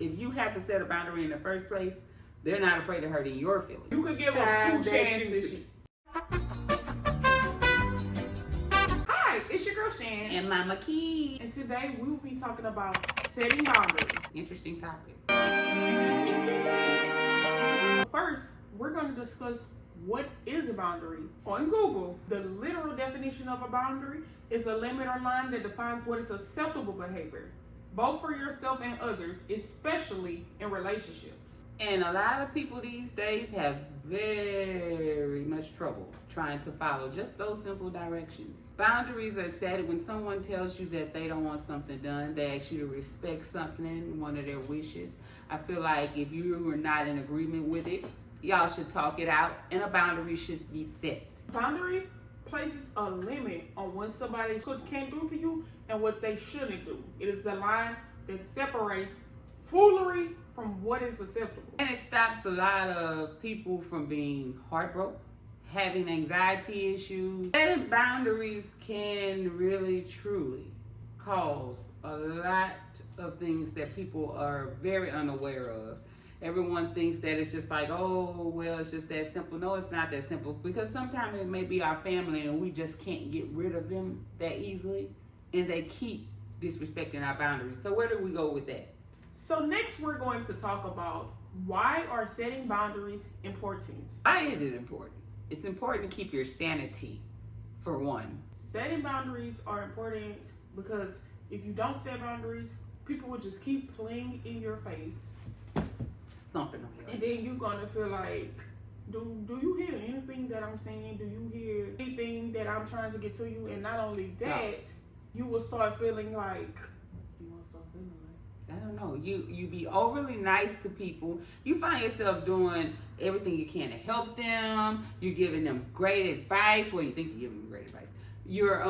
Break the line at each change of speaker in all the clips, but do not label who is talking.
if you have to set a boundary in the first place, they're not afraid of hurting your feelings.
You could give them 2 chances. Hi, it's your girl Shan.
And Mama Key.
And today we will be talking about setting boundaries.
Interesting topic.
First, we're going to discuss what is a boundary. On Google, the literal definition of a boundary is a limit or line that defines what is acceptable behavior, both for yourself and others, especially in relationships.
And a lot of people these days have very much trouble trying to follow just those simple directions. Boundaries are set when someone tells you that they don't want something done. They ask you to respect something, one of their wishes. I feel like if you are not in agreement with it, y'all should talk it out, and a boundary should be set.
Boundary places a limit on what somebody can do to you and what they shouldn't do. It is the line that separates foolery from what is acceptable.
And it stops a lot of people from being heartbroken, having anxiety issues. Setting boundaries can really, truly cause a lot of things that people are very unaware of. Everyone thinks that it's just like, oh, well, it's just that simple. No, it's not that simple, because sometimes it may be our family and we just can't get rid of them that easily, and they keep disrespecting our boundaries. So where do we go with that?
So next we're going to talk about why are setting boundaries important.
Why is it important? It's important to keep your sanity, for one.
Setting boundaries are important because if you don't set boundaries, people will just keep playing in your face.
Stomping on you.
And then you're gonna feel like, do you hear anything that I'm saying? Do you hear anything that I'm trying to get to you? And not only that, you will start feeling like,
I don't know. You be overly nice to people. You find yourself doing everything you can to help them. You're giving them great advice. Well, you think you're giving them great advice. You're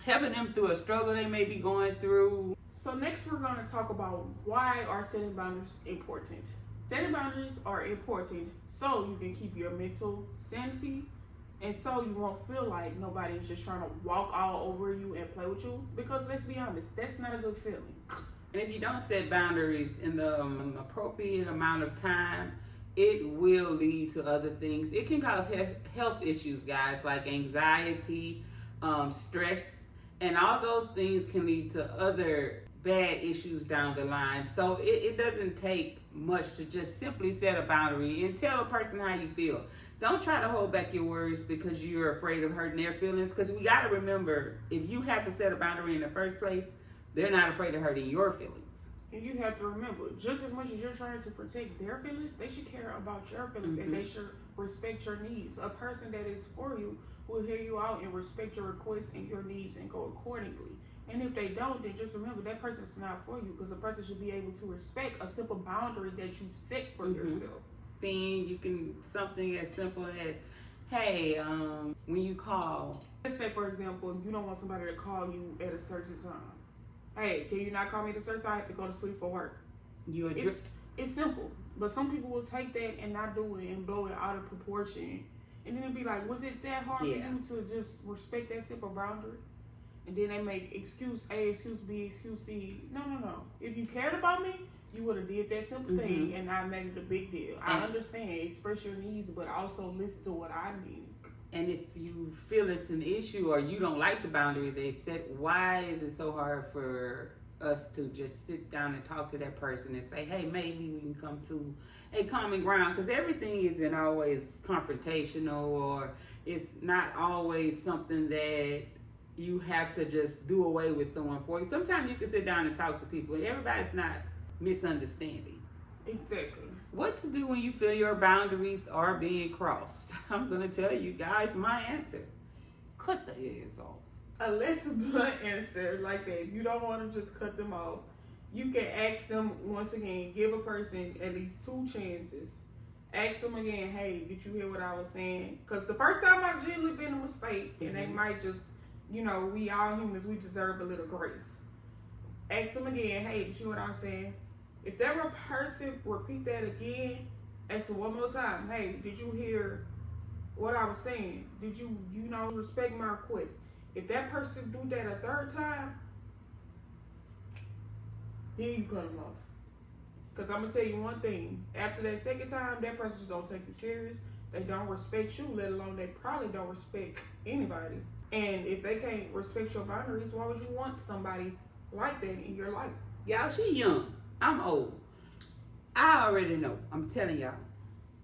helping them through a struggle they may be going through.
So next we're going to talk about why are setting boundaries important. Setting boundaries are important so you can keep your mental sanity, and so you won't feel like nobody's just trying to walk all over you and play with you, because let's be honest, that's not a good feeling.
And if you don't set boundaries in the appropriate amount of time, it will lead to other things. It can cause health issues, guys, like anxiety, stress, and all those things can lead to other bad issues down the line. So it doesn't take much to just simply set a boundary and tell a person how you feel. Don't try to hold back your words because you're afraid of hurting their feelings, because we got to remember, if you have to set a boundary in the first place, they're not afraid of hurting your feelings.
And you have to remember, just as much as you're trying to protect their feelings, they should care about your feelings, and they should respect your needs. A person that is for you will hear you out and respect your requests and your needs and go accordingly. And if they don't, then just remember that person's not for you, because a person should be able to respect a simple boundary that you set for yourself.
You can, something as simple as, hey, when you call.
Let's say, for example, you don't want somebody to call you at a certain time. Hey, can you not call me at a certain time? I have to go to sleep for work. It's simple. But some people will take that and not do it and blow it out of proportion. And then it'll be like, was it that hard for you to just respect that simple boundary? And then they make excuse A, excuse B, excuse C. No. If you cared about me, you would have did that simple thing and not made it a big deal. I understand, express your needs, but also listen to what I need.
And if you feel it's an issue or you don't like the boundary they set, why is it so hard for us to just sit down and talk to that person and say, hey, maybe we can come to a common ground? Because everything isn't always confrontational, or it's not always something that you have to just do away with someone for you. Sometimes you can sit down and talk to people, and everybody's not misunderstanding.
Exactly.
What to do when you feel your boundaries are being crossed? I'm going to tell you guys my answer. Cut the heads off.
A less blunt answer like that. If you don't want to just cut them off, you can ask them once again, give a person at least 2 chances. Ask them again, hey, did you hear what I was saying? Because the first time I've generally been a mistake, and they might just, we all humans, we deserve a little grace. Ask them again, hey, did you hear what I was saying? If that person repeat that again, ask them one more time, hey, did you hear what I was saying? Did you, respect my request? If that person do that a 3rd time, then you cut them off. Because I'm going to tell you one thing. After that second time, that person just don't take you serious. They don't respect you, let alone they probably don't respect anybody. And if they can't respect your boundaries, why would you want somebody like that in your life?
Y'all, she young. I'm old. I already know. I'm telling y'all.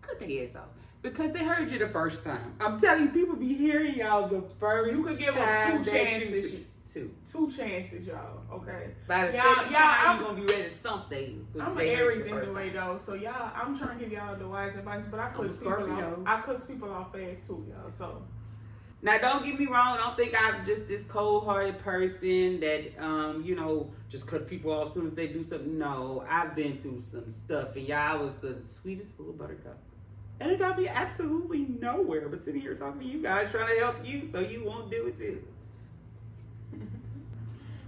Cut their ass off. Because they heard you the first time. I'm telling you, people be hearing y'all the first time.
You could give them
time
two
that
chances.
you- Two.
Two chances, y'all. Okay.
By the
Y'all-
second
y'all,
time,
I'm-
you're going to be ready to stump them.
I'm an Aries anyway, though. So y'all, I'm trying to give y'all the wise advice, but I cuss people off.
Scorpio.
I cuss people off fast too, y'all. So
Now, don't get me wrong. Don't think I'm just this cold-hearted person that, just cut people off as soon as they do something. No, I've been through some stuff, and y'all was the sweetest little buttercup. And it got me absolutely nowhere but sitting here talking to you guys, trying to help you so you won't do it too.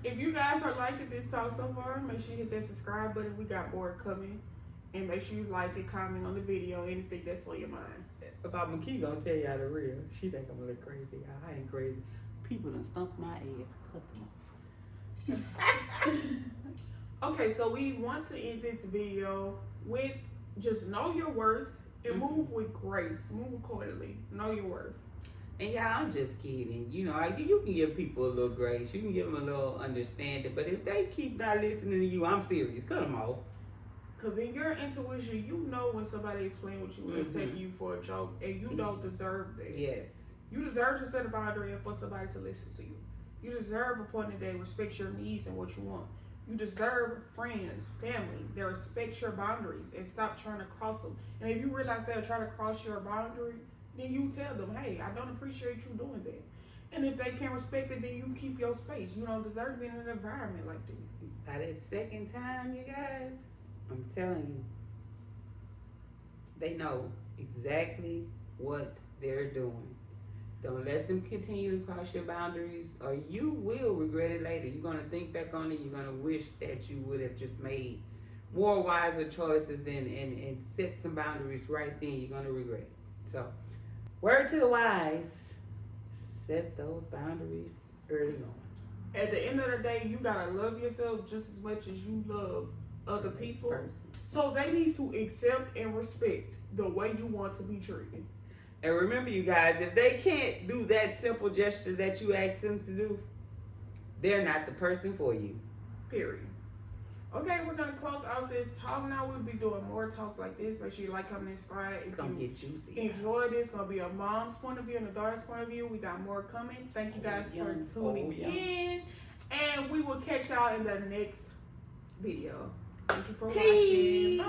if you guys are liking this talk so far, make sure you hit that subscribe button. We got more coming. And make sure you like and comment on the video, anything that's on your mind.
About McKee gonna tell y'all the real. She think I'm a little crazy. I ain't crazy. People done stumped my ass, cut them off.
Okay, so we want to end this video with just know your worth and move with grace. Move accordingly. Know your worth.
And y'all, I'm just kidding. You can give people a little grace. You can give them a little understanding. But if they keep not listening to you, I'm serious. Cut them off.
Because in your intuition, you know when somebody is playing with you and taking you for a joke, and you don't deserve this.
Yes.
You deserve to set a boundary and for somebody to listen to you. You deserve a partner that respects your needs and what you want. You deserve friends, family that respect your boundaries and stop trying to cross them. And if you realize they're trying to cross your boundary, then you tell them, hey, I don't appreciate you doing that. And if they can't respect it, then you keep your space. You don't deserve to be in an environment like that.
By that second time, you guys, I'm telling you, they know exactly what they're doing. Don't let them continue to cross your boundaries, or you will regret it later. You're going to think back on it. You're going to wish that you would have just made more wiser choices and set some boundaries right then. You're going to regret it. So, word to the wise, set those boundaries early on.
At the end of the day, you got to love yourself just as much as you love other people. So they need to accept and respect the way you want to be treated.
And remember, you guys, if they can't do that simple gesture that you ask them to do, they're not the person for you.
Period. Okay, we're going to close out this talk now. We'll be doing more talks like this. Make sure you like, comment, and subscribe.
It's going to get juicy.
Enjoy this. It's going to be a mom's point of view and a daughter's point of view. We got more coming. Thank you guys for tuning in. And we will catch y'all in the next video. Thank you for watching. Bye.